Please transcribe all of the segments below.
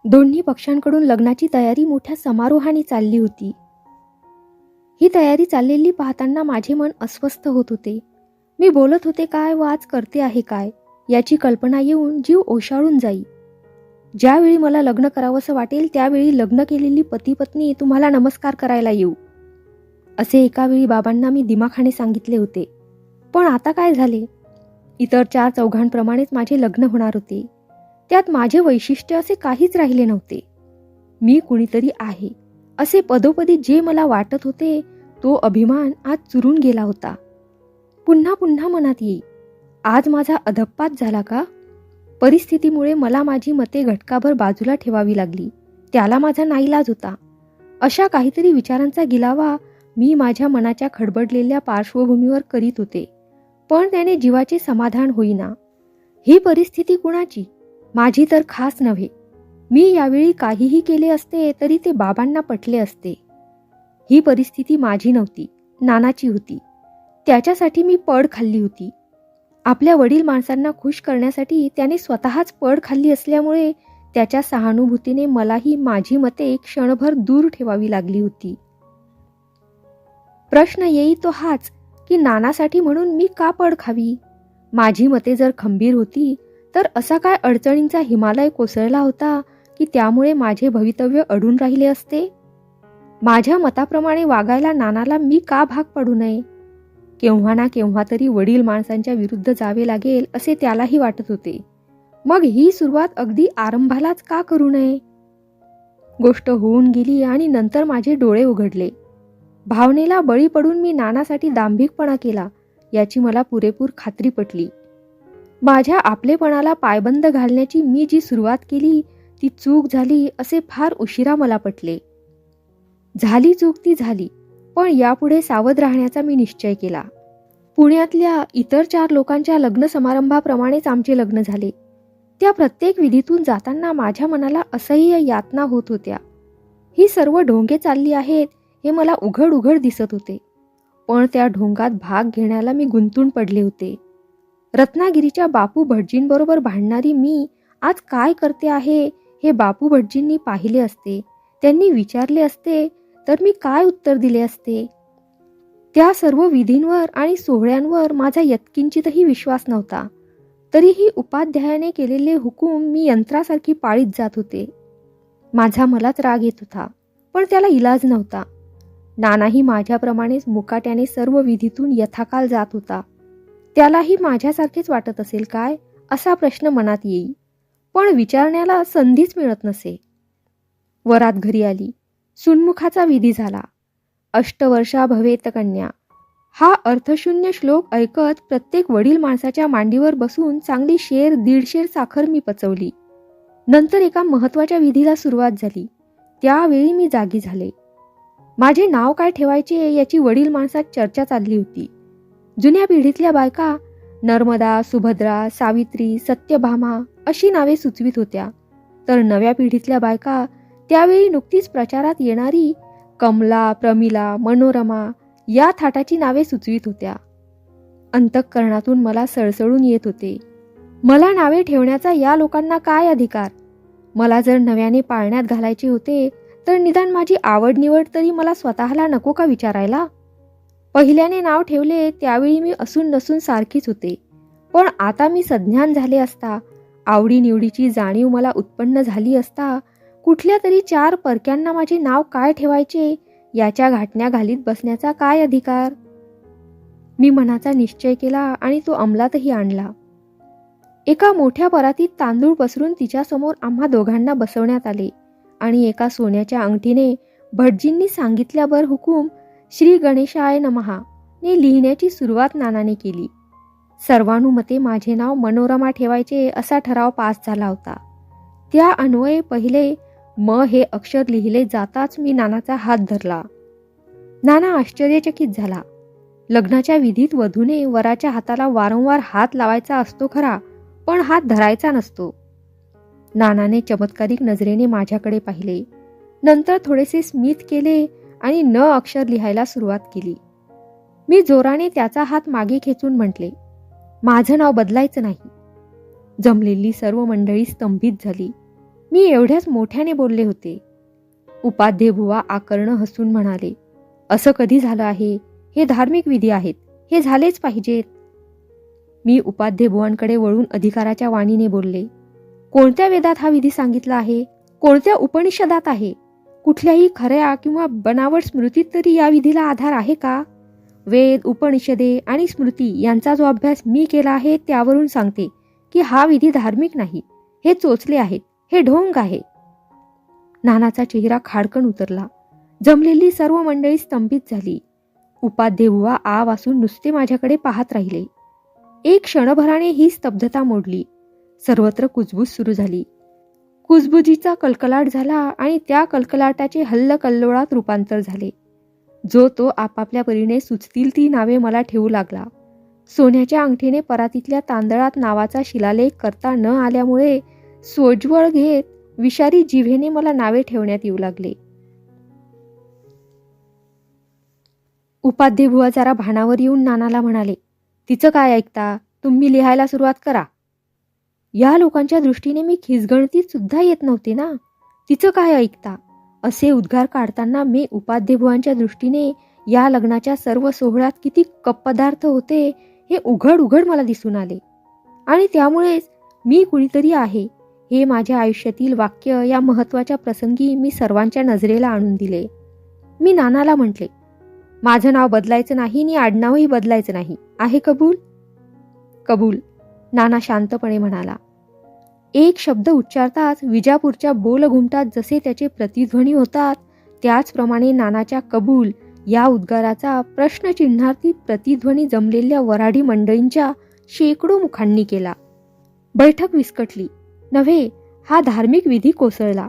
दोन्ही पक्षांकडून लग्नाची तयारी मोठ्या समारोहाने चालली होती. ही तयारी चाललेली पाहताना माझे मन अस्वस्थ होत होते. मी बोलत होते काय व आज करते आहे काय याची कल्पना येऊन जीव ओशाळून जाई. ज्यावेळी मला लग्न करावंसं वाटेल त्यावेळी लग्न केलेली पती पत्नी तुम्हाला नमस्कार करायला येऊ, असे एका वेळी बाबांना मी दिमाखाने सांगितले होते. पण आता काय झाले? इतर 4-4 माझे लग्न होणार होते. त्यात माझे वैशिष्ट्य असे काहीच राहिले नव्हते. मी कुणीतरी आहे असे पदोपदी जे मला वाटत होते तो अभिमान आज चुरून गेला होता. पुन्हा पुन्हा मनात येई, आज माझा अधप्पात झाला का? परिस्थितीमुळे मला माझी मते घटकाभर बाजूला ठेवावी लागली, त्याला माझा नाईलाज होता. अशा काहीतरी विचारांचा गिलावा मी माझ्या मनाच्या खडबडलेल्या पार्श्वभूमीवर करीत होते. पण त्याने जीवाचे समाधान होईना. ही परिस्थिती कुणाची? माझी तर खास नव्हे. मी यावेळी काहीही केले असते तरी ते बाबांना पटले असते. ही परिस्थिती माझी नव्हती, नानाची होती. त्याच्यासाठी मी पड खाल्ली होती. आपल्या वडील माणसांना खुश करण्यासाठी त्याने स्वतःच पड खाल्ली असल्यामुळे त्याच्या सहानुभूतीने मलाही माझी मते क्षणभर दूर ठेवावी लागली होती. प्रश्न येई तो हाच की नानासाठी म्हणून मी का पड खावी? माझी मते जर खंबीर होती तर असा काय अडचणींचा हिमालय कोसळला होता की त्यामुळे माझे भवितव्य अडून राहिले असते? माझ्या मताप्रमाणे वागायला नानाला मी का भाग पडू नये? केव्हा ना केव्हा तरी वडील माणसांच्या विरुद्ध जावे लागेल असे त्यालाही वाटत होते. मग ही सुरुवात अगदी आरंभालाच का करू नये? गोष्ट होऊन गेली आणि नंतर माझे डोळे उघडले. भावनेला बळी पडून मी नानासाठी दांभिकपणा केला याची मला पुरेपूर खात्री पटली. माझ्या आपलेपणाला पायबंद घालण्याची मी जी सुरुवात केली ती चूक झाली असे फार उशिरा मला पटले. झाली चूक ती झाली, पण यापुढे सावध राहण्याचा मी निश्चय केला. पुण्यातल्या इतर 4 लोकांच्या लग्न समारंभाप्रमाणेच आमचे लग्न झाले. त्या प्रत्येक विधीतून जाताना माझ्या मनाला असह्य यातना होत होत्या. ही सर्व ढोंगे चालली आहेत हे मला उघड उघड दिसत होते. पण त्या ढोंगात भाग घेण्याला मी गुंतून पडले होते. रत्नागिरीच्या बापू भटजींबरोबर भांडणारी मी आज काय करते आहे हे बापू भटजींनी पाहिले असते, त्यांनी विचारले असते तर मी काय उत्तर दिले असते? त्या सर्व विधींवर आणि सोहळ्यांवर माझा यत्किंचितही विश्वास नव्हता. तरीही उपाध्यायाने केलेले हुकूम मी यंत्रासारखी पाळीत जात होते. माझा मलाच राग येत होता, पण त्याला इलाज नव्हता. नानाही माझ्याप्रमाणेच मुकाट्याने सर्व विधीतून यथाकाल जात होता. त्यालाही माझ्यासारखेच वाटत असेल काय असा प्रश्न मनात येई, पण विचारण्याला संधीच मिळत नसे. वरात घरी आली. सुन्मुखाचा विधी झाला. 8 वर्षा भवेत कन्या हा अर्थशून्य श्लोक ऐकत प्रत्येक वडील माणसाच्या मांडीवर बसून चांगली 1.5 साखर मी पचवली. नंतर एका महत्वाच्या विधीला सुरुवात झाली. त्यावेळी मी जागी झाले. माझे नाव काय ठेवायचे याची वडील माणसात चर्चा चालली होती. जुन्या पिढीतल्या बायका नर्मदा, सुभद्रा, सावित्री, सत्यभामा अशी नावे सुचवित होत्या, तर नव्या पिढीतल्या बायका त्यावेळी नुकतीच प्रचारात येणारी कमला, प्रमिला, मनोरमा या थाटाची नावे सुचवित होत्या. अंतःकरणातून मला सळसळून येत होते. मला नावे ठेवण्याचा या लोकांना काय अधिकार? मला जर नव्याने पाळण्यात घालायचे होते तर निदान माझी आवड निवड तरी मला स्वतःला नको का विचारायला? पहिल्याने नाव ठेवले त्यावेळी मी असून नसून सारखीच होते, पण आता मी सज्ञान झाले असता, आवडीनिवडीची जाणीव मला उत्पन्न झाली असता, कुठल्या तरी 4 परक्यांना माझे नाव काय ठेवायचे याच्या घाटण्या घालीत बसण्याचा काय अधिकार? मी मनाचा निश्चय केला आणि तो अंमलातही आणला. एका मोठ्या परातीत तांदूळ पसरून तिच्यासमोर आम्हा दोघांना बसवण्यात आले आणि एका सोन्याच्या अंगठीने भटजींनी सांगितल्यावर हुकूम श्री गणेशाय नमहा ने लिहिण्याची सुरुवात नानाने केली. सर्वानुमते माझे नाव मनोरमा ठेवायचे असा ठराव पास झाला होता. त्या अन्वये पहिले म हे अक्षर लिहिले जाताच मी नानाचा हात धरला. नाना आश्चर्यचकित झाला. लग्नाच्या विधीत वधूने वराच्या हाताला वारंवार हात लावायचा असतो खरा, पण हात धरायचा नसतो. नानाने चमत्कारिक नजरेने माझ्याकडे पाहिले. नंतर थोडेसे स्मित केले आणि न अक्षर लिहायला सुरुवात केली. मी जोराने त्याचा हात मागे खेचून म्हटले, माझं नाव बदलायचं नाही. जमलेली सर्व मंडळी स्तंभित झाली. मी एवढ्याच मोठ्याने बोलले होते. उपाध्येबुवा आकर्ण हसून म्हणाले, असं कधी झालं आहे? हे धार्मिक विधी आहेत, हे झालेच पाहिजेत. मी उपाध्येबुवांकडे वळून अधिकाराच्या वाणीने बोलले, कोणत्या वेदात हा विधी सांगितला आहे? कोणत्या उपनिषदात आहे? कुठल्याही खऱ्या किंवा बनावट स्मृतीत तरी या विधीला आधार आहे का? वेद, उपनिषदे आणि स्मृती यांचा जो अभ्यास मी केला आहे त्यावरून सांगते की हा विधी धार्मिक नाही, हे चोचले आहेत, हे ढोंग आहे. नानाचा चेहरा खाडकन उतरला. जमलेली सर्व मंडळी स्तंभित झाली. उपाध्येबुवा आ वासून नुसते माझ्याकडे पाहत राहिले. एक क्षणभराने ही स्तब्धता मोडली. सर्वत्र कुजबूज सुरू झाली. कुजबुजीचा कलकलाट झाला आणि त्या कलकलाटाचे हल्लकल्लोळात रूपांतर झाले. जो तो आपापल्या परीने सुचतील ती नावे मला ठेवू लागला. सोन्याच्या अंगठीने परातीतल्या तांदळात नावाचा शिलालेख करता न आल्यामुळे सोज्वळ घेत विषारी जिभेने मला नावे ठेवण्यात येऊ लागले. उपाध्येबुवा जरा भानावर येऊन नानाला म्हणाले, तिचं काय ऐकता? तुम्ही लिहायला सुरुवात करा. या लोकांच्या दृष्टीने मी खिसगणतीत सुद्धा येत नव्हते ना. तिचं काय ऐकता? असे उद्गार काढताना मी उपाध्येबुवांच्या दृष्टीने या लग्नाच्या सर्व सोहळ्यात किती कपदार्थ होते हे उघड उघड मला दिसून आले. आणि त्यामुळेच मी कुणीतरी आहे हे माझ्या आयुष्यातील वाक्य या महत्वाच्या प्रसंगी मी सर्वांच्या नजरेला आणून दिले. मी नानाला म्हटले, माझं नाव बदलायचं नाही आणि आडनावही बदलायचं नाही, आहे कबूल? कबूल, नाना शांतपणे म्हणाला. एक शब्द उच्चारताच विजापूरच्या बोलघुमटात जसे त्याचे प्रतिध्वनी होतात त्याचप्रमाणे नानाच्या कबूल या उद्गाराचा प्रश्नचिन्हार्थी प्रतिध्वनी जमलेल्या वऱ्हाडी मंडळींच्या शेकडो मुखांनी केला. बैठक विस्कटली. नव्हे, हा धार्मिक विधी कोसळला.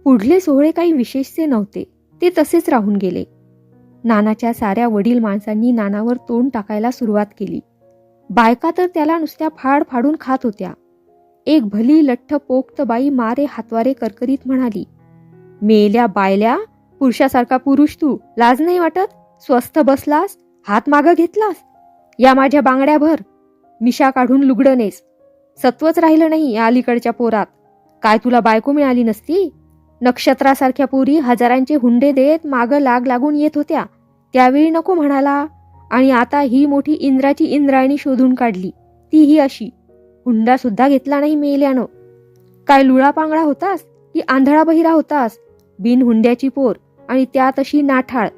पुढले सोहळे काही विशेषचे नव्हते, ते तसेच राहून गेले. नानाच्या साऱ्या वडील माणसांनी नानावर तोंड टाकायला सुरुवात केली. बायका तर त्याला नुसत्या फाड फाडून खात होत्या. एक भली लठ्ठ पोक्त बाई मारे हातवारे करकरीत म्हणाली, मेल्या बायल्या, पुरुषासारखा पुरुष तू, लाज नाही वाटत? स्वस्थ बसलास, हात मागं घेतलास, या माझ्या बांगड्या भर, मिशा काढून लुगडं नेस. सत्वच राहिलं नाही या अलीकडच्या पोरात. काय तुला बायको मिळाली नसती? नक्षत्रासारख्या पोरी हजारांचे हुंडे देत मागं लाग लागून येत होत्या, त्यावेळी नको म्हणाला. आणि आता ही मोठी इंद्राची इंद्रायणी शोधून काढली, तीही अशी. हुंडा सुद्धा घेतला नाही मेल्यानं. काय लुळा पांगळा होतास की आंधळा बहिरा होतास? बिन हुंड्याची पोर आणि त्यात अशी नाठाळ.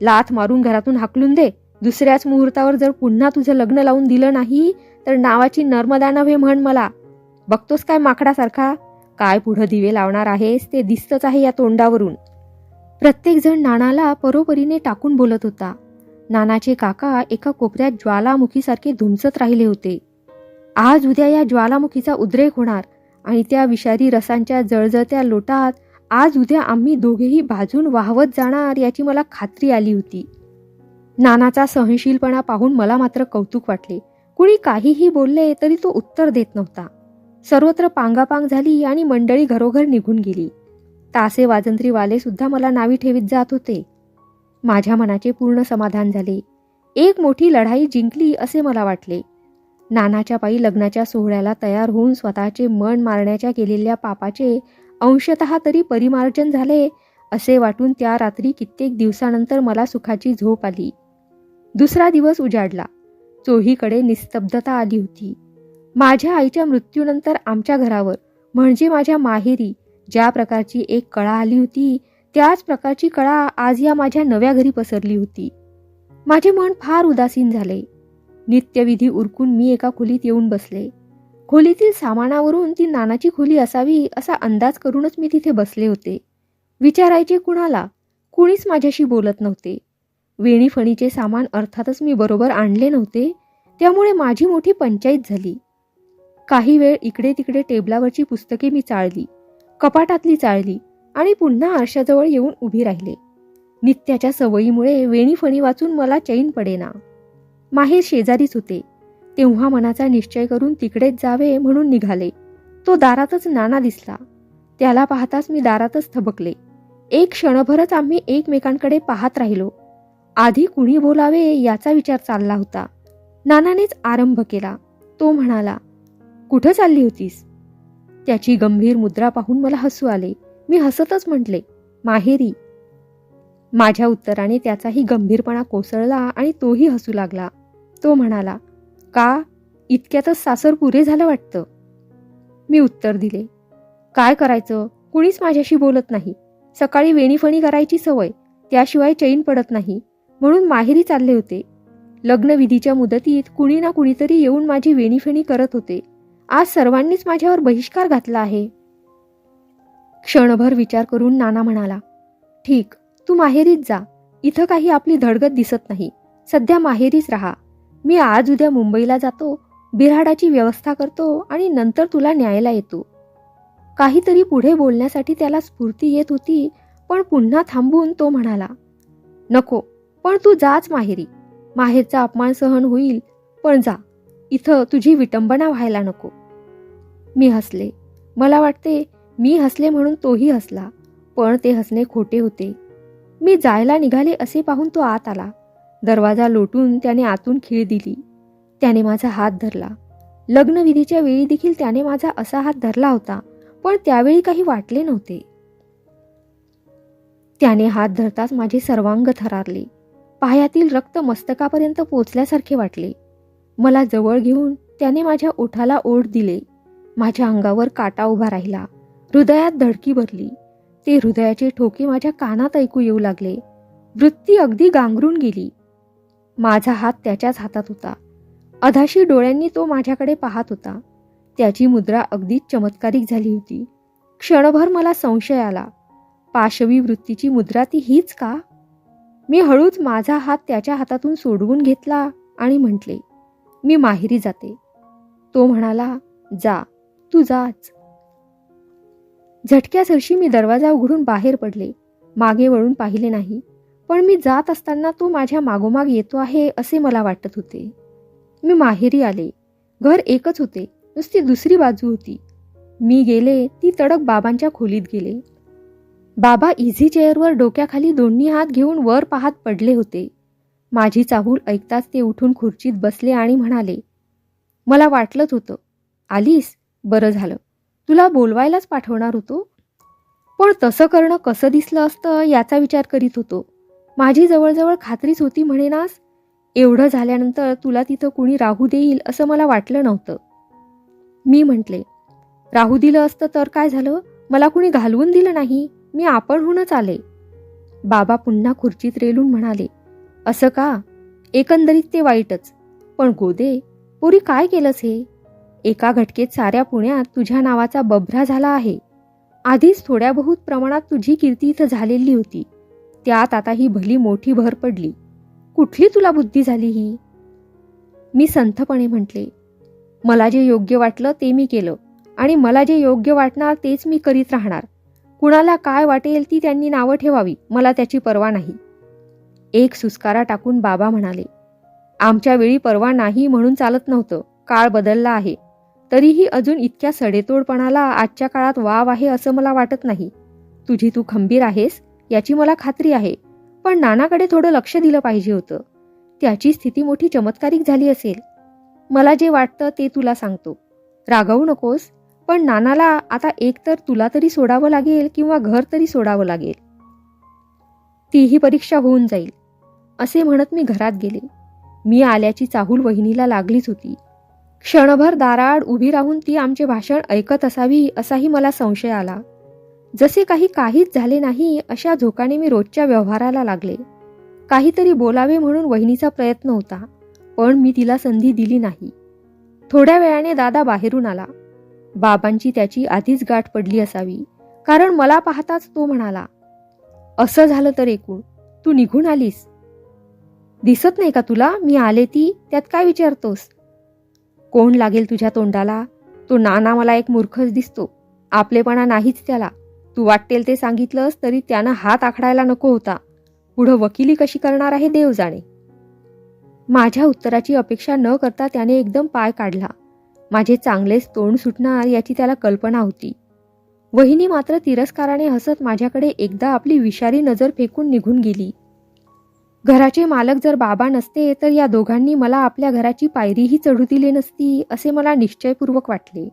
लाथ मारून घरातून हाकलून दे. दुसऱ्याच मुहूर्तावर जर पुन्हा तुझं लग्न लावून दिलं नाही तर नावाची नर्मदा नव्हे म्हण मला. बघतोस काय माकडासारखा? काय पुढं दिवे लावणार आहेस ते दिसतच आहे या तोंडावरून. प्रत्येक जण नानाला परोपरीने टाकून बोलत होता. नानाचे काका एका कोपऱ्यात ज्वालामुखीसारखे धुमसत राहिले होते. आज उद्या या ज्वालामुखीचा उद्रेक होणार आणि त्या विषारी रसांच्या जळजळत्या लोटात आज उद्या आम्ही दोघेही भाजून वाहवत जाणार याची मला खात्री आली होती. नानाचा सहनशीलपणा पाहून मला मात्र कौतुक वाटले. कुणी काहीही बोलले तरी तो उत्तर देत नव्हता. सर्वत्र पांगापांग झाली आणि मंडळी घरोघर निघून गेली. तासे वाजंत्रीवाले सुद्धा मला नावी ठेवीत जात होते. माझ्या मनाचे पूर्ण समाधान झाले. एक मोठी लढाई जिंकली असे मला वाटले. नानाच्या पायी लग्नाच्या सोहळ्याला तयार होऊन स्वतःचे मन मारण्याच्या केलेल्या पापाचे अंशतः तरी परिमार्जन झाले असे वाटून त्या रात्री कित्येक दिवसानंतर मला सुखाची झोप आली. दुसरा दिवस उजाडला. चोहीकडे निस्तब्धता आली होती. माझ्या आईच्या मृत्यूनंतर आमच्या घरावर म्हणजे माझ्या माहेरी ज्या प्रकारची एक कळा आली होती त्याच प्रकारची कळा आज या माझ्या नव्या घरी पसरली होती. माझे मन फार उदासीन झाले. नित्यविधी उरकून मी एका खोलीत येऊन बसले. खोलीतील सामानावरून ती नानाची खोली असावी असा अंदाज करूनच मी तिथे बसले होते. विचारायचे कुणाला? कुणीच माझ्याशी बोलत नव्हते. वेणीफणीचे सामान अर्थातच मी बरोबर आणले नव्हते, त्यामुळे माझी मोठी पंचायत झाली. काही वेळ इकडे तिकडे टेबलावरची पुस्तके मी चाळली, कपाटातली चाळली आणि पुन्हा आरशाजवळ येऊन उभी राहिले. नित्याच्या सवयीमुळे वेणीफणी वाचून मला चैन पडेना. माहेर शेजारीच होते, तेव्हा मनाचा निश्चय करून तिकडेच जावे म्हणून निघाले. तो दारातच नाना दिसला. त्याला पाहताच मी दारातच थबकले. एक क्षणभरच आम्ही एकमेकांकडे पाहत राहिलो. आधी कुणी बोलावे याचा विचार चालला होता. नानानेच आरंभ केला. तो म्हणाला, कुठं चालली होतीस? त्याची गंभीर मुद्रा पाहून मला हसू आले. मी हसतच म्हटले, माहेरी. माझ्या उत्तराने त्याचाही गंभीरपणा कोसळला आणि तोही हसू लागला. तो म्हणाला, का, इतक्यातच सासर पुरे झालं वाटतं. मी उत्तर दिले, काय करायचं, कुणीच माझ्याशी बोलत नाही. सकाळी वेणीफणी करायची सवय, त्याशिवाय चैन पडत नाही, म्हणून माहेरी चालले होते. लग्नविधीच्या मुदतीत कुणी ना कुणीतरी येऊन माझी वेणीफणी करत होते. आज सर्वांनीच माझ्यावर बहिष्कार घातला आहे. क्षणभर विचार करून नाना म्हणाला, ठीक, तू माहेरीच जा. इथं काही आपली धडगत दिसत नाही. सध्या माहेरीच राहा. मी आज उद्या मुंबईला जातो, बिऱ्हाडाची व्यवस्था करतो आणि नंतर तुला न्यायला येतो. काहीतरी पुढे बोलण्यासाठी त्याला स्फूर्ती येत होती, पण पुन्हा थांबून तो म्हणाला, नको, पण तू जाच माहेरी. माहेरचा अपमान सहन होईल, पण जा. इथं तुझी विटंबना व्हायला नको. मी हसले. मला वाटते मी हसले म्हणून तोही हसला, पण ते हसणे खोटे होते. मी जायला निघाले असे पाहून तो आत आला. दरवाजा लोटून त्याने आतून खीळ दिली. त्याने माझा हात धरला. लग्नविधीच्या वेळी देखील त्याने माझा असा हात धरला होता, पण त्यावेळी काही वाटले नव्हते. त्याने हात धरताच माझे सर्वांग थरारले. पायातील रक्त मस्तकापर्यंत पोचल्यासारखे वाटले. मला जवळ घेऊन त्याने माझ्या ओठाला ओठ दिले. माझ्या अंगावर काटा उभा राहिला. हृदयात धडकी भरली. ते हृदयाचे ठोके माझ्या कानात ऐकू येऊ लागले. वृत्ती अगदी गांगरून गेली. माझा हात त्याच्याच हातात होता. अधाशी डोळ्यांनी तो माझ्याकडे पाहत होता. त्याची मुद्रा अगदीच चमत्कारिक झाली होती. क्षणभर मला संशय आला. पाशवी वृत्तीची मुद्रा ती हीच का? मी हळूच माझा हात त्याच्या हातातून सोडवून घेतला आणि म्हटले, मी माहेरी जाते. तो म्हणाला, जा, तू जाच. झटक्यासरशी मी दरवाजा उघडून बाहेर पडले. मागे वळून पाहिले नाही, पण मी जात असताना तो माझ्या मागोमाग येतो आहे असे मला वाटत होते. मी माहेरी आले. घर एकच होते, नुसती दुसरी बाजू होती. मी गेले ती तडक बाबांच्या खोलीत गेले. बाबा इझी चेअरवर डोक्याखाली दोन्ही हात घेऊन वर पाहत पडले होते. माझी चाहूल ऐकताच ते उठून खुर्चीत बसले आणि म्हणाले, मला वाटलंच होतं. आलीस, बरं झालं. तुला बोलवायलाच पाठवणार होतो, पण तसं करणं कसं दिसलं असतं याचा विचार करीत होतो. माझी जवळजवळ खात्रीच होती म्हणेनास. एवढं झाल्यानंतर तुला तिथं कुणी राहू देईल असं मला वाटलं नव्हतं. मी म्हटले, राहू दिलं असतं तर काय झालं, मला कुणी घालवून दिलं नाही, मी आपणहूनच आले. बाबा पुन्हा खुर्चीत रेलून म्हणाले, असं का? एकंदरीत ते वाईटच, पण गोदे, पोरी काय केलंस हे? एका घटकेत साऱ्या पुण्यात तुझ्या नावाचा बभरा झाला आहे. आधीच थोड्या बहुत प्रमाणात तुझी कीर्ती इथं झालेली होती, त्यात आता ही भली मोठी भर पडली. कुठली तुला बुद्धी झाली ही? मी संथपणे म्हटले, मला जे योग्य वाटलं ते मी केलं आणि मला जे योग्य वाटणार तेच मी करीत राहणार. कुणाला काय वाटेल ती त्यांनी नावं ठेवावी, मला त्याची पर्वा नाही. एक सुस्कारा टाकून बाबा म्हणाले, आमच्या वेळी पर्वा नाही म्हणून चालत नव्हतं. काळ बदलला आहे. तरीही अजून इतक्या सडेतोडपणाला आजच्या काळात वाव आहे असं मला वाटत नाही. तुझी तू खंबीर आहेस याची मला खात्री आहे, पण नानाकडे थोडं लक्ष दिलं पाहिजे होतं. त्याची स्थिती मोठी चमत्कारिक झाली असेल. मला जे वाटतं ते तुला सांगतो. रागवू नकोस, पण नानाला आता एकतर तुला तरी सोडावं लागेल किंवा घर तरी सोडावं लागेल. तीही परीक्षा होऊन जाईल. असे म्हणत मी घरात गेले. मी आल्याची चाहूल वहिनीला लागलीच होती. क्षणभर दाराआड उभी राहून ती आमचे भाषण ऐकत असावी असाही मला संशय आला. जसे काहीच झाले नाही अशा झोकाने मी रोजच्या व्यवहाराला लागले. काहीतरी बोलावे म्हणून वहिनीचा प्रयत्न होता, पण मी तिला संधी दिली नाही. थोड्या वेळाने दादा बाहेरून आला. बाबांची त्याची आधीच गाठ पडली असावी, कारण मला पाहताच तो म्हणाला, असं झालं तर एकूण तू निघून आलीस. दिसत नाही का तुला मी आले ती, त्यात काय विचारतोस? कोण लागेल तुझ्या तोंडाला? तो नाना मला एक मूर्खच दिसतो. आपलेपणा नाहीच त्याला. तू वाटेल ते सांगितलंस तरी त्यानं हात आखडायला नको होता. पुढं वकिली कशी करणार आहे देव जाणे. माझ्या उत्तराची अपेक्षा न करता त्याने एकदम पाय काढला. माझे चांगलेच तोंड सुटणार याची त्याला कल्पना होती. वहिनी मात्र तिरस्काराने हसत माझ्याकडे एकदा आपली विषारी नजर फेकून निघून गेली. घराचे मालक जर बाबा नसते तर या दोघांनी मला आपल्या घराची पायरीही चढू दिली नसती असे मला निश्चयपूर्वक वाटले.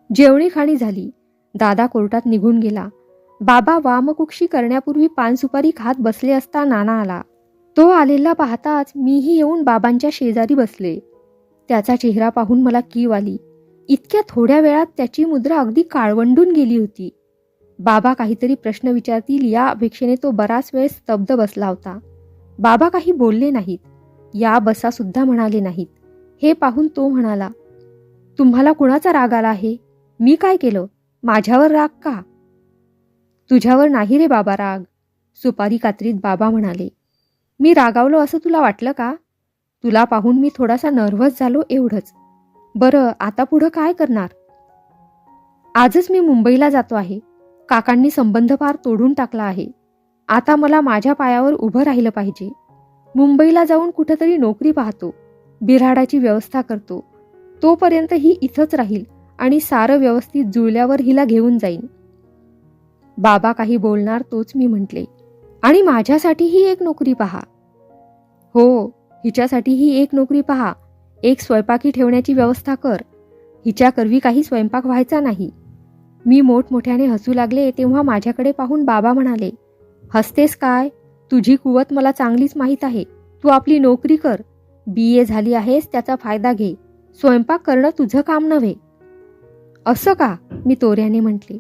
जेवणी खाणी झाली. दादा कोर्टात निघून गेला. बाबा वामकुक्षी करण्यापूर्वी पान सुपारी खात बसले असता नाना आला. तो आलेला पाहताच मीही येऊन बाबांच्या शेजारी बसले. त्याचा चेहरा पाहून मला कीव आली. इतक्या थोड्या वेळात त्याची मुद्रा अगदी काळवंडून गेली होती. बाबा काहीतरी प्रश्न विचारतील या अपेक्षेने तो बराच वेळ स्तब्ध बसला होता. बाबा काही बोलले नाहीत. या बसा सुद्धा म्हणाले नाहीत. हे पाहून तो म्हणाला, तुम्हाला कुणाचा राग आला आहे? मी काय केलं? माझ्यावर राग का? तुझ्यावर नाही रे बाबा राग, सुपारी कात्रीत बाबा म्हणाले. मी रागावलो असं तुला वाटलं का? तुला पाहून मी थोडासा नर्व्हस झालो एवढंच. बरं, आता पुढं काय करणार? आजच मी मुंबईला जातो आहे. काकांनी संबंध फार तोडून टाकला आहे. आता मला माझ्या पायावर उभं राहिलं पाहिजे. मुंबईला जाऊन कुठेतरी नोकरी पाहतो. बिऱ्हाडाची व्यवस्था करतो. तोपर्यंत ही इथंच राहील आणि सारं व्यवस्थित जुळल्यावर हिला घेऊन जाईन. बाबा काही बोलणार तोच मी म्हटले, आणि माझ्यासाठीही एक नोकरी पहा. हो, हिच्यासाठीही एक नोकरी पहा. एक स्वयंपाकी ठेवण्याची व्यवस्था कर. हिच्याकरवी काही स्वयंपाक व्हायचा नाही. मी मोठमोठ्याने हसू लागले तेव्हा माझ्याकडे पाहून बाबा म्हणाले, हसतेस काय? तुझी कुवत मला चांगलीच माहीत आहे. तू आपली नोकरी कर. BA झाली आहेस, त्याचा फायदा घे. स्वयंपाक करणं तुझं काम नव्हे. असं का? मी तोऱ्याने म्हटले.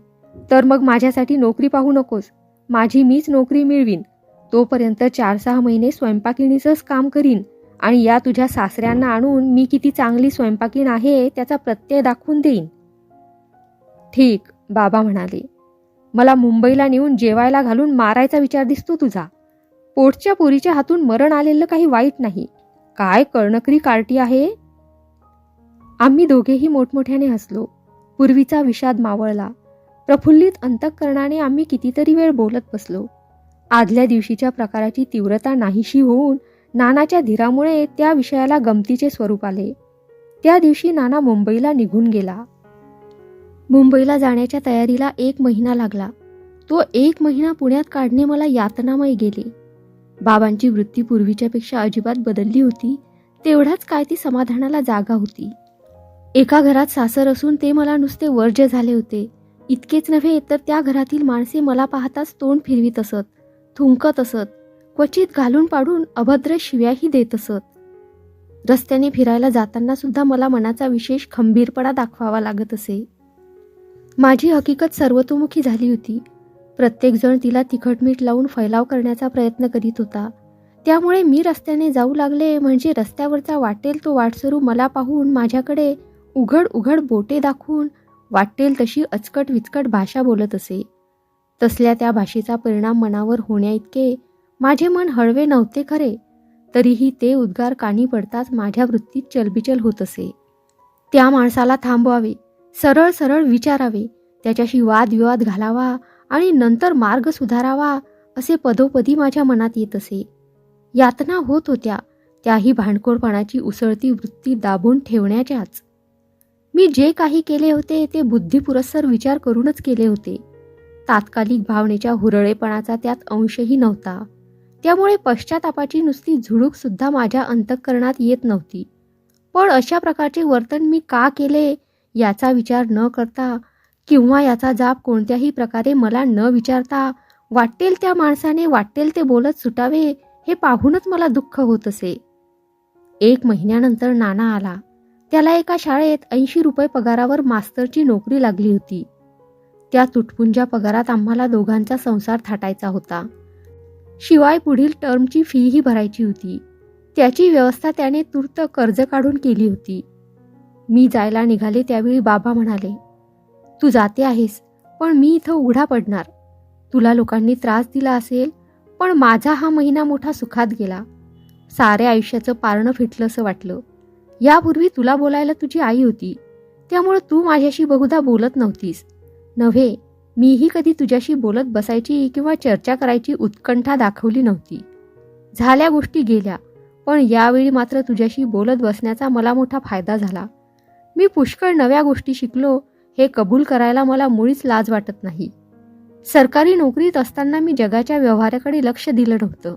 तर मग माझ्यासाठी नोकरी पाहू नकोस. माझी मीच नोकरी मिळवीन. तोपर्यंत 4-6 महिने स्वयंपाकिणीचंच काम करीन आणि या तुझ्या सासऱ्यांना आणून मी किती चांगली स्वयंपाकीण आहे त्याचा प्रत्यय दाखवून देईन. ठीक, बाबा म्हणाले. मला मुंबईला नेऊन जेवायला घालून मारायचा विचार दिसतो तुझा. पोटच्या पोरीच्या हातून मरण आलेलं काही वाईट नाही. काय कर्णकरी कार्टी आहे. आम्ही दोघेही मोठमोठ्याने हसलो. पूर्वीचा विषाद मावळला. प्रफुल्लित अंतःकरणाने आम्ही कितीतरी वेळ बोलत बसलो. आदल्या दिवशीच्या प्रकाराची तीव्रता नाहीशी होऊन नानाच्या धीरामुळे त्या विषयाला गमतीचे स्वरूप आले. त्या दिवशी नाना मुंबईला निघून गेला. मुंबईला जाण्याच्या तयारीला 1 महिना लागला. तो 1 महिना पुण्यात काढणे मला यातनामय गेले. बाबांची वृत्ती पूर्वीच्यापेक्षा अजिबात बदलली होती. तेवढाच काय ती समाधानाला जागा होती. एका घरात सासर असून ते मला नुसते वर्ज्य झाले होते. इतकेच नव्हे तर त्या घरातील माणसे मला पाहताच तोंड फिरवीत असत, थुंकत असत, क्वचित घालून पाडून अभद्र शिव्याही देत असत. रस्त्याने फिरायला जाताना सुद्धा मला मनाचा विशेष खंबीरपणा दाखवावा लागत असे. माझी हकीकत सर्वतोमुखी झाली होती. प्रत्येकजण तिला तिखटमीठ लावून फैलाव करण्याचा प्रयत्न करीत होता. त्यामुळे मी रस्त्याने जाऊ लागले म्हणजे रस्त्यावरचा वाटेल तो वाटसरू मला पाहून माझ्याकडे उघड उघड बोटे दाखवून वाटेल तशी अचकट विचकट भाषा बोलत असे. तसल्या त्या भाषेचा परिणाम मनावर होण्याइतके माझे मन हळवे नव्हते खरे, तरीही ते उद्गार कानी पडताच माझ्या वृत्तीत चलबिचल होत असे. त्या माणसाला थांबवावे, सरळ सरळ विचारावे, त्याच्याशी वादविवाद घालावा आणि नंतर मार्ग सुधारावा असे पदोपदी माझ्या मनात येत असे. यातना होत होत्या, त्याही भांडखोरपणाची उसळती वृत्ती दाबून ठेवण्याच्याच. मी जे काही केले होते ते बुद्धिपुरस्सर विचार करूनच केले होते. तात्कालिक भावनेच्या हुरळेपणाचा त्यात अंशही नव्हता. त्यामुळे पश्चातापाची नुसती झुळूक सुद्धा माझ्या अंतःकरणात येत नव्हती. पण अशा प्रकारचे वर्तन मी का केले याचा विचार न करता किंवा याचा जाब कोणत्याही प्रकारे मला न विचारता वाटेल त्या माणसाने वाटेल ते बोलत सुटावे हे पाहूनच मला दुःख होत असे. 1 महिन्यानंतर नाना आला. त्याला एका शाळेत 80 रुपये पगारावर मास्तरची नोकरी लागली होती. त्या तुटपुंज्या पगारात आम्हाला दोघांचा संसार थाटायचा होता. शिवाय पुढील टर्मची फीही भरायची होती. त्याची व्यवस्था त्याने तूर्त कर्ज काढून केली होती. मी जायला निघाले त्यावेळी बाबा म्हणाले, तू जाते आहेस, पण मी इथं उघडा पडणार. तुला लोकांनी त्रास दिला असेल, पण माझा हा महिना मोठा सुखात गेला. साऱ्या आयुष्याचं पारणं फिटलं असं वाटलं. यापूर्वी तुला बोलायला तुझी आई होती, त्यामुळे तू माझ्याशी बहुधा बोलत नव्हतीस. नव्हे, मीही कधी तुझ्याशी बोलत बसायची किंवा चर्चा करायची उत्कंठा दाखवली नव्हती. झाल्या गोष्टी गेल्या, पण यावेळी मात्र तुझ्याशी बोलत बसण्याचा मला मोठा फायदा झाला. मी पुष्कळ नव्या गोष्टी शिकलो हे कबूल करायला मला मुळीच लाज वाटत नाही. सरकारी नोकरीत असताना मी जगाच्या व्यवहाराकडे लक्ष दिलं नव्हतं.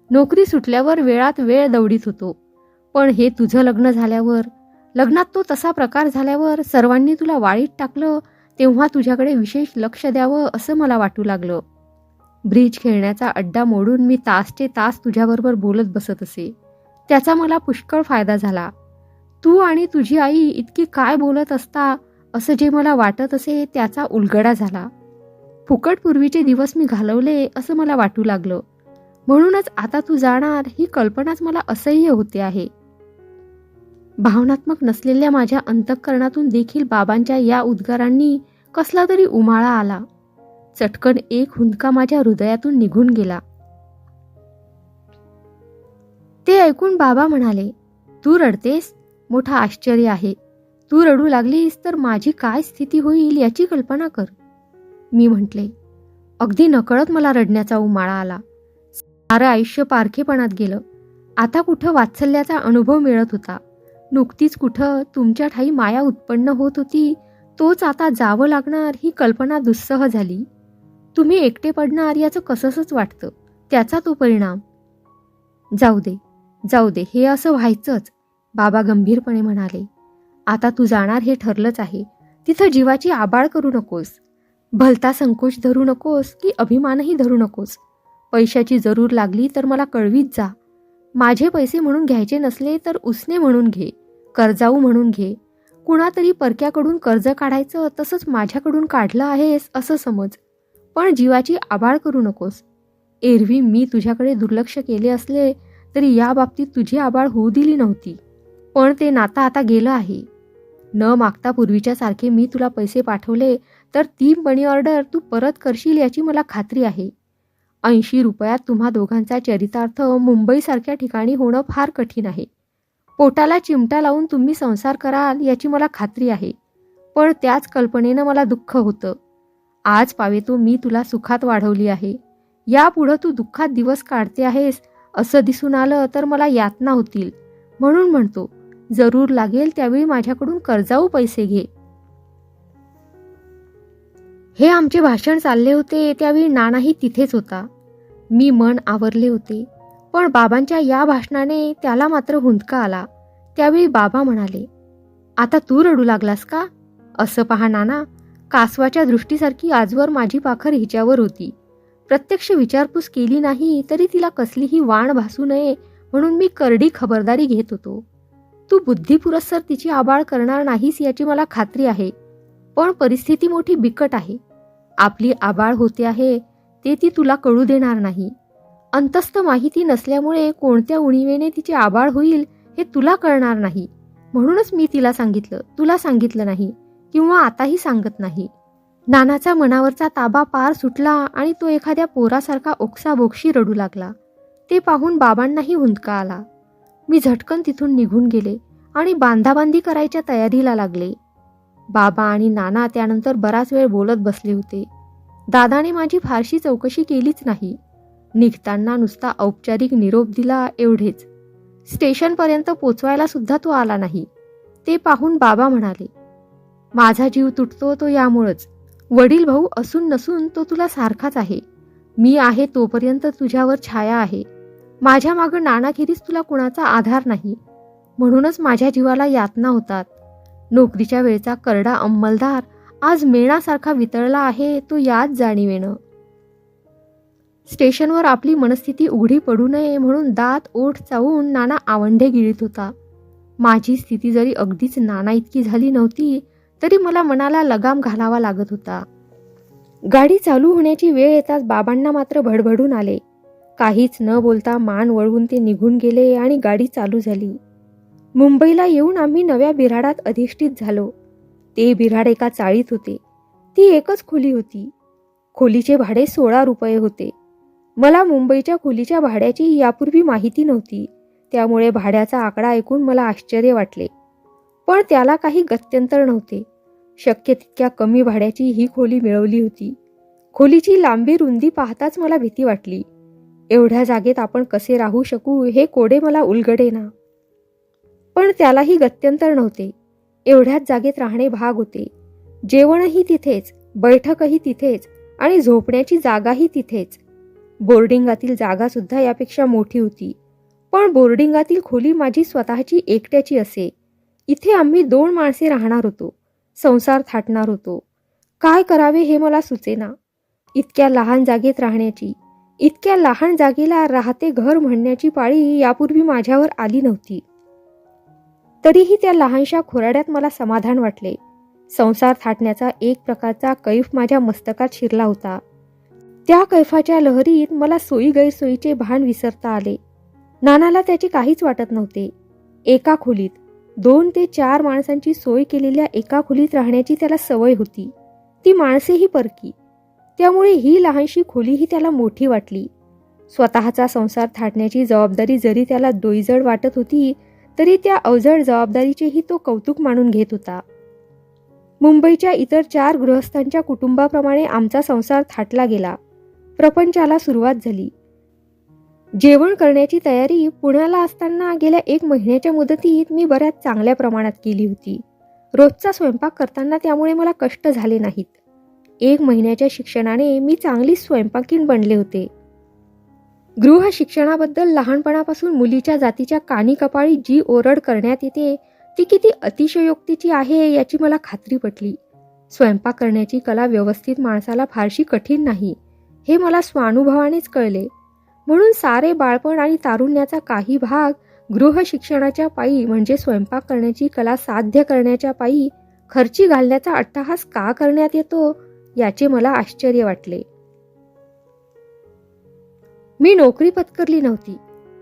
नोकरी सुटल्यावर वेळात वेळ दौडीत होतो. पण हे तुझं लग्न झाल्यावर लग्नात तो तसा प्रकार झाल्यावर सर्वांनी तुला वाळीत टाकलं तेव्हा तुझ्याकडे विशेष लक्ष द्यावं असं मला वाटू लागलं. ब्रिज खेळण्याचा अड्डा मोडून मी तासचे तास तुझ्याबरोबर बोलत बसत असे. त्याचा मला पुष्कळ फायदा झाला. तू आणि तुझी आई इतकी काय बोलत असता असं जे मला वाटत असे त्याचा उलगडा झाला. फुकट पूर्वीचे दिवस मी घालवले असं मला वाटू लागलं. म्हणूनच आता तू जाणार ही कल्पनाच मला असह्य होते आहे. भावनात्मक नसलेल्या माझ्या अंतःकरणातून देखील बाबांच्या या उद्गारांनी कसला तरी उमाळा आला. चटकन एक हुंदका माझ्या हृदयातून निघून गेला. ते ऐकून बाबा म्हणाले, तू रडतेस? मोठं आश्चर्य आहे. तू रडू लागलीस तर माझी काय स्थिती होईल याची कल्पना कर. मी म्हटले, अगदी नकळत मला रडण्याचा उमाळा आला. सारं आयुष्य पारखेपणात गेलं. आता कुठं वात्सल्याचा अनुभव मिळत होता. नुकतीच कुठं तुमच्या ठाई माया उत्पन्न होत होती. तोच आता जावं लागणार ही कल्पना दुस्सह झाली. तुम्ही एकटे पडणार याचं कसंच वाटतं. त्याचा तो परिणाम. जाऊ दे जाऊ दे, हे असं व्हायचंच. बाबा गंभीरपणे म्हणाले, आता तू जाणार हे ठरलंच आहे. तिथं जीवाची आबाळ करू नकोस. भलता संकोच धरू नकोस की अभिमानही धरू नकोस. पैशाची जरूर लागली तर मला कळवीत जा. माझे पैसे म्हणून घ्यायचे नसले तर उसने म्हणून घे, कर्जाऊ म्हणून घे. कुणातरी परक्याकडून कर्ज काढायचं तसंच माझ्याकडून काढलं आहेस असं समज. पण जीवाची आबाळ करू नकोस. एरवी मी तुझ्याकडे दुर्लक्ष केले असले तरी या बाबतीत तुझी आबाळ होऊ दिली नव्हती. पण ते नातं आता गेलं आहे. न मागता पूर्वीच्या सारखे मी तुला पैसे पाठवले तर ती मनी ऑर्डर तू परत करशील याची मला खात्री आहे. 80 रुपयात तुम्हा दोघांचा चरितार्थ मुंबईसारख्या ठिकाणी होणं फार कठीण आहे. पोटाला चिमटा लावून तुम्ही संसार कराल याची मला खात्री आहे. पण त्याच कल्पनेनं मला दुःख होतं. आज पावेतो मी तुला सुखात वाढवली आहे. यापुढं तू दुःखात दिवस काढते आहेस असं दिसून आलं तर मला यातना होतील. म्हणून म्हणतो, जरूर लागेल त्यावेळी माझ्याकडून कर्जाऊ पैसे घे. हे आमचे भाषण चालले होते त्यावेळी नानाही तिथेच होता. मी मन आवरले होते. पण बाबांच्या या भाषणाने त्याला मात्र हुंदका आला. त्यावेळी बाबा म्हणाले, आता तू रडू लागलास का? असं पहा नाना, कासवाच्या दृष्टीसारखी आजवर माझी पाखर हिच्यावर होती. प्रत्यक्ष विचारपूस केली नाही तरी तिला कसलीही वाण भासू नये म्हणून मी करडी खबरदारी घेत होतो. तू बुद्धिपुरस्सर तिची आबाळ करणार नाहीस याची मला खात्री आहे. पण परिस्थिती मोठी बिकट आहे. आपली आबाळ होते आहे ते ती तुला कळू देणार नाही. अंतस्थ माहिती नसल्यामुळे कोणत्या उणीवेने तिची आबाळ होईल हे तुला कळणार नाही. म्हणूनच मी तिला सांगितलं, तुला सांगितलं नाही किंवा आताही सांगत नाही. नानाचा मनावरचा ताबा पार सुटला आणि तो एखाद्या पोरासारखा ओक्साबोक्शी रडू लागला. ते पाहून बाबांनाही हुंदका आला. मी झटकन तिथून निघून गेले आणि बांधाबांधी करायच्या तयारीला लागले. बाबा आणि नाना त्यानंतर बराच वेळ बोलत बसले होते. दादाने माझी फारशी चौकशी केलीच नाही. निघताना नुसता औपचारिक निरोप दिला एवढेच. स्टेशनपर्यंत पोचवायला सुद्धा तो आला नाही. ते पाहून बाबा म्हणाले, माझा जीव तुटतो तो यामुळंच. वडील भाऊ असून नसून तो तुला सारखाच आहे. मी आहे तोपर्यंत तुझ्यावर छाया आहे. माझ्या मागं नानाखेरीज तुला कुणाचा आधार नाही. म्हणूनच माझ्या जीवाला यातना होतात. नोकरीच्या वेळचा करडा अंमलदार आज मेणासारखा वितळला आहे तो याच जाणीवेनं. स्टेशनवर आपली मनस्थिती उघडी पडू नये म्हणून दात ओठ चावून नाना आवंढे गिळीत होता. माझी स्थिती जरी अगदीच नाना इतकी झाली नव्हती तरी मला मनाला लगाम घालावा लागत होता. गाडी चालू होण्याची वेळ येताच बाबांना मात्र भडभडून आले. काहीच न बोलता मान वळवून ते निघून गेले आणि गाडी चालू झाली. मुंबईला येऊन आम्ही नव्या बिऱ्हाडात अधिष्ठित झालो. ते बिऱ्हाड एका चाळीत होते. ती एकच खोली होती. खोलीचे भाडे 16 रुपये होते. मला मुंबईच्या खोलीच्या भाड्याची यापूर्वी माहिती नव्हती. त्यामुळे भाड्याचा आकडा ऐकून मला आश्चर्य वाटले. पण त्याला काही गत्यंतर नव्हते. शक्य तितक्या कमी भाड्याची ही खोली मिळवली होती. खोलीची लांबी रुंदी पाहताच मला भीती वाटली. एवढ्या जागेत आपण कसे राहू शकू हे कोडे मला उलगडेना. पण त्यालाही गत्यंतर नव्हते. एवढ्याच जागेत राहणे भाग होते. जेवणही तिथेच, बैठकही तिथेच आणि झोपण्याची जागाही तिथेच. बोर्डिंगातील जागा सुद्धा यापेक्षा मोठी होती. पण बोर्डिंगातील खोली माझी स्वतःची एकट्याची असे. इथे आम्ही 2 माणसे राहणार होतो. संसार थाटणार होतो. काय करावे हे मला सुचेना. इतक्या लहान जागेत राहण्याची, इतक्या लहान जागेला राहते घर म्हणण्याची पाळी यापूर्वी माझ्यावर आली नव्हती. तरीही त्या लहानशा खोराड्यात मला समाधान वाटले. संसार थाटण्याचा एक प्रकारचा कैफ माझ्या मस्तकात शिरला होता. त्या कैफाच्या लहरीत मला सोयी गैरसोयीचे भान विसरता आले. नानाला त्याचे काहीच वाटत नव्हते. एका खोलीत 2 ते 4 माणसांची सोय केलेल्या एका खोलीत राहण्याची त्याला सवय होती. ती माणसेही परकी. त्यामुळे ही लहानशी खोलीही त्याला मोठी वाटली. स्वतःचा संसार थाटण्याची जबाबदारी जरी त्याला डोईजड वाटत होती, तरी त्या अवजड जबाबदारीचेही तो कौतुक मानून घेत होता. मुंबईच्या इतर 4 गृहस्थांच्या कुटुंबाप्रमाणे आमचा संसार थाटला गेला. प्रपंचाला सुरुवात झाली. जेवण करण्याची तयारी पुण्याला असताना गेल्या 1 महिन्याच्या मुदतीत मी बऱ्याच चांगल्या प्रमाणात केली होती. रोजचा स्वयंपाक करताना त्यामुळे मला कष्ट झाले नाहीत. 1 महिन्याच्या शिक्षणाने मी चांगलीच स्वयंपाकीण बनले होते. गृह शिक्षणाबद्दल लहानपणापासून मुलीच्या जातीच्या कानी कपाळी जी ओरड करण्यात येते ती किती अतिशयोक्तीची आहे याची मला खात्री पटली. स्वयंपाक करण्याची कला व्यवस्थित माणसाला फारशी कठीण नाही हे मला स्वानुभवानेच कळले. म्हणून सारे बाळपण आणि तारुण्याचा काही भाग गृह शिक्षणाच्या पायी म्हणजे स्वयंपाक करण्याची कला साध्य करण्याच्या पायी खर्ची घालण्याचा अट्टहास का करण्यात येतो याचे मला आश्चर्य वाटले. मी नोकरी पत्करली नव्हती.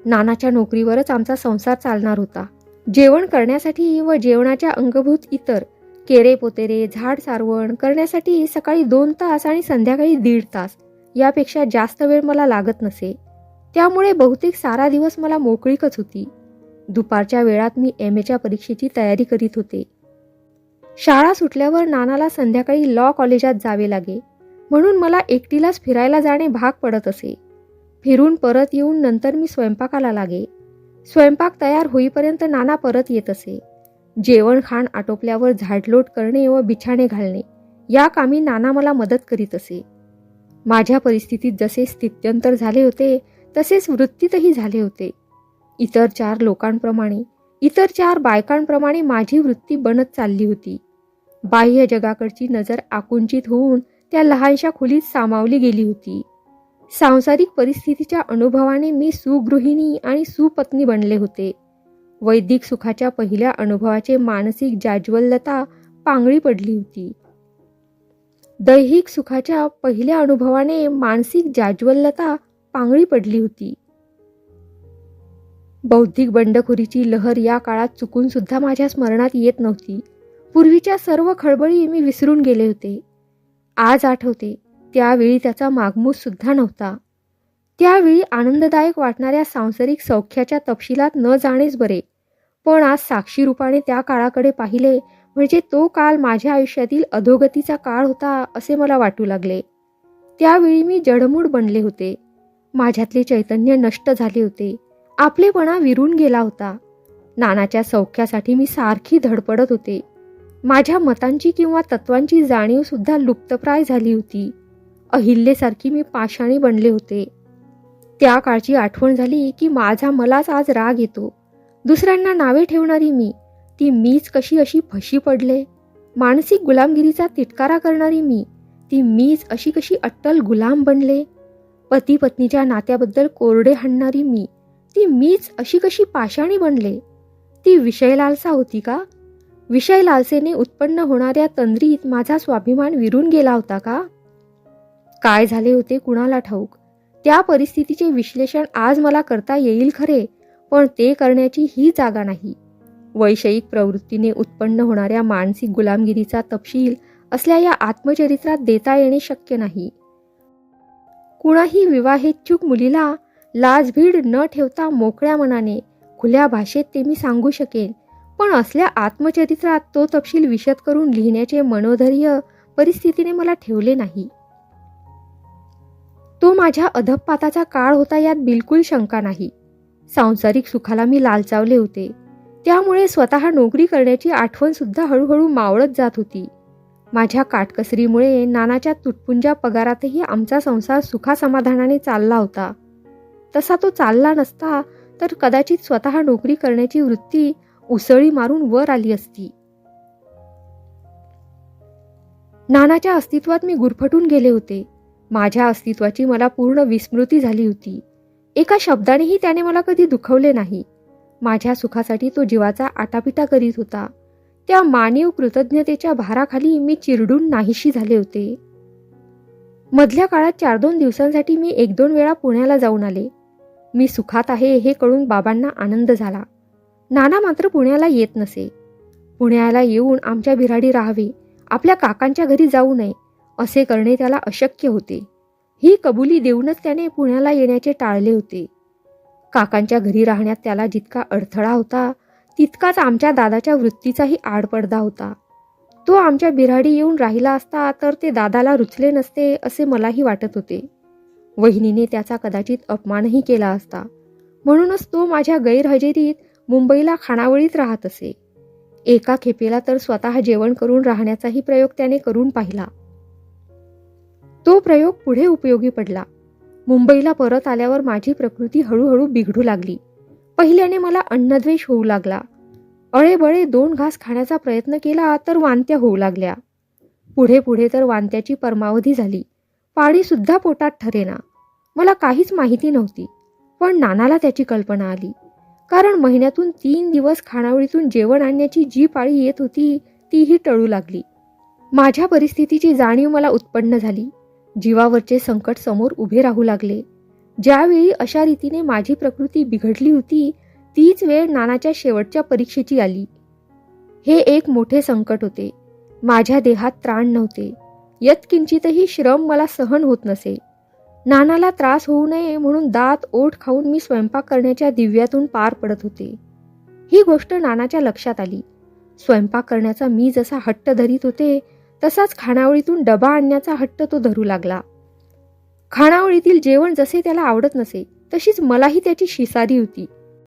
नानाच्या नोकरीवरच आमचा संसार चालणार होता. जेवण करण्यासाठी व जेवणाच्या अंगभूत इतर केरे पोतेरे झाड सारवण करण्यासाठी सकाळी 2 तास आणि संध्याकाळी 1.5 तास यापेक्षा जास्त वेळ मला लागत नसे. त्यामुळे बहुतेक सारा दिवस मला मोकळीकच होती. दुपारच्या वेळात मी MAच्या परीक्षेची तयारी करीत होते. शाळा सुटल्यावर नानाला संध्याकाळी लॉ कॉलेजात जावे लागे, म्हणून मला एकटीलाच फिरायला जाणे भाग पडत असे. फिरून परत येऊन नंतर मी स्वयंपाकाला लागे. स्वयंपाक तयार होईपर्यंत नाना परत येत असे. जेवण खाण आटोपल्यावर झाडलोट करणे व बिछाणे घालणे या कामी नाना मला मदत करीत असे. माझ्या परिस्थितीत जसे स्थित्यंतर झाले होते तसेच वृत्तीतही झाले होते. इतर 4 लोकांप्रमाणे, इतर 4 बायकांप्रमाणे माझी वृत्ती बनत चालली होती. बाह्य जगाकडची नजर आकुंचित होऊन त्या लहानशा खोलीत सामावली गेली होती. सांसारिक परिस्थितीच्या अनुभवाने मी सुगृहिणी आणि सुपत्नी बनले होते. वैदिक सुखाच्या पहिल्या अनुभवाचे मानसिक जाज्वल्यता पांगळी पडली होती. दैहिक सुखाच्या पहिल्या अनुभवाने मानसिक जाज्वल्यता पांगळी पडली होती. बौद्धिक बंडखोरीची लहर या काळात चुकून सुद्धा माझ्या स्मरणात येत नव्हती. पूर्वीच्या सर्व खळबळी मी विसरून गेले होते. आज आठवते, त्यावेळी त्याचा मागमूस सुद्धा नव्हता. त्यावेळी आनंददायक वाटणाऱ्या सांसारिक सौख्याच्या तपशिलात न जाणेच बरे. पण आज साक्षी रूपाने त्या काळाकडे पाहिले म्हणजे तो काळ माझ्या आयुष्यातील अधोगतीचा काळ होता असे मला वाटू लागले. त्यावेळी मी जडमूड बनले होते. माझ्यातले चैतन्य नष्ट झाले होते. आपलेपणा विरून गेला होता. नानाच्या सौख्यासाठी मी सारखी धडपडत होते. माझ्या मतांची किंवा तत्वांची जाणीव सुद्धा लुप्तप्राय झाली होती. अहिल्येसारखी मी पाषाणी बनले होते. त्या काळची आठवण झाली की माझा मलाच आज राग येतो. दुसऱ्यांना नावे ठेवणारी मी, ती मीच कशी अशी फशी पडले. मानसिक गुलामगिरीचा तिटकारा करणारी मी, ती मीच अशी कशी अट्टल गुलाम बनले. पती पत्नीच्या नात्याबद्दल कोरडे हाणणारी मी, ती मीच अशी कशी पाषाणी बनले. ती विषय लालसा होती का? विषय लालसेने उत्पन्न होणाऱ्या तंद्रीत माझा स्वाभिमान विरून गेला होता का? काय झाले होते कुणाला ठाऊक. त्या परिस्थितीचे विश्लेषण आज मला करता येईल खरे, पण ते करण्याची ही जागा नाही. वैषयिक प्रवृत्तीने उत्पन्न होणाऱ्या मानसिक गुलामगिरीचा तपशील असल्या या आत्मचरित्रात देता येणे शक्य नाही. कुणाही विवाहेच्छुक मुलीला लाजभीड न ठेवता मोकळ्या मनाने खुल्या भाषेत ते मी सांगू शकेन, पण असल्या आत्मचरित्रात तो तपशील विशद करून लिहिण्याचे मनोधैर्य परिस्थितीने मला ठेवले नाही. तो माझ्या अधःपाताचा काळ होता यात बिलकुल शंका नाही. सांसारिक सुखाला मी लालचावले होते. त्यामुळे स्वतः नोकरी करण्याची आठवण सुद्धा हळूहळू मावळत जात होती. माझ्या काटकसरीमुळे नानाच्या तुटपुंजा पगारातही आमचा संसार सुखासमाधानाने चालला होता. तसा तो चालला नसता तर कदाचित स्वतः नोकरी करण्याची वृत्ती उसळी मारून वर आली असती. नानाच्या अस्तित्वात मी गुरफटून गेले होते. माझ्या अस्तित्वाची मला पूर्ण विस्मृती झाली होती. एका शब्दानेही त्याने मला कधी दुखवले नाही. माझ्या सुखासाठी तो जीवाचा आटापिटा करीत होता. त्या मानव कृतज्ञतेच्या भाराखाली मी चिरडून नाहीशी झाले होते. मधल्या काळात 4-2 दिवसांसाठी मी 1-2 वेळा पुण्याला जाऊन आले. मी सुखात आहे हे कळून बाबांना आनंद झाला. नाना मात्र पुण्याला येत नसे. पुण्याला येऊन आमच्या बिराडी राहावे, आपल्या काकांच्या घरी जाऊ नये असे करणे त्याला अशक्य होते. ही कबुली देऊनच त्याने पुण्याला येण्याचे टाळले होते. काकांच्या घरी राहण्यात त्याला जितका अडथळा होता तितकाच आमच्या दादाच्या वृत्तीचाही आडपडदा होता. तो आमच्या बिराडी येऊन राहिला असता तर ते दादाला रुचले नसते असे मलाही वाटत होते. वहिनीने त्याचा कदाचित अपमानही केला असता. म्हणूनच तो माझ्या गैरहजेरीत मुंबईला खानावळीत राहत असे. एका खेपेला तर स्वतः जेवण करून राहण्याचाही प्रयोग त्याने करून पाहिला. तो प्रयोग पुढे उपयोगी पडला. मुंबईला परत आल्यावर माझी प्रकृती हळूहळू बिघडू लागली. पहिल्याने मला अन्नद्वेष होऊ लागला. अळेबळे 2 घास खाण्याचा प्रयत्न केला तर वांत्या होऊ लागल्या. पुढे पुढे तर वांत्याची परमावधी झाली. पाळी सुद्धा पोटात ठरेना. मला काहीच माहिती नव्हती, पण नानाला त्याची कल्पना आली. कारण महिन्यातून 3 दिवस खानावळीतून जेवण आणण्याची जी पाळी येत होती तीही टळू लागली. माझ्या परिस्थितीची जाणीव मला उत्पन्न झाली. जीवावरचे संकट समोर उभे राहू लागले. ज्यावेळी अशा रीतीने माझी प्रकृती बिघडली होती तीच वेळ नानाच्या शेवटच्या परीक्षेची आली. हे एक मोठे संकट होते. माझ्या देहात त्राण नव्हते. यत्किंचितही श्रम मला सहन होत नसे. नानाला त्रास होऊ नये म्हणून दात ओठ खाऊन मी स्वयंपाक करण्याच्या दिव्यातून पार पडत होते. ही गोष्ट नानाच्या लक्षात आली. स्वयंपाक करण्याचा मी जसा हट्ट धरीत होते तसाच खानावळीतून डबा आणण्याचा हट्ट तो धरू लागला. खानावळीतील जेवण जसे त्याला आवडत नसे तशीच मलाही त्याची शिसारी होती.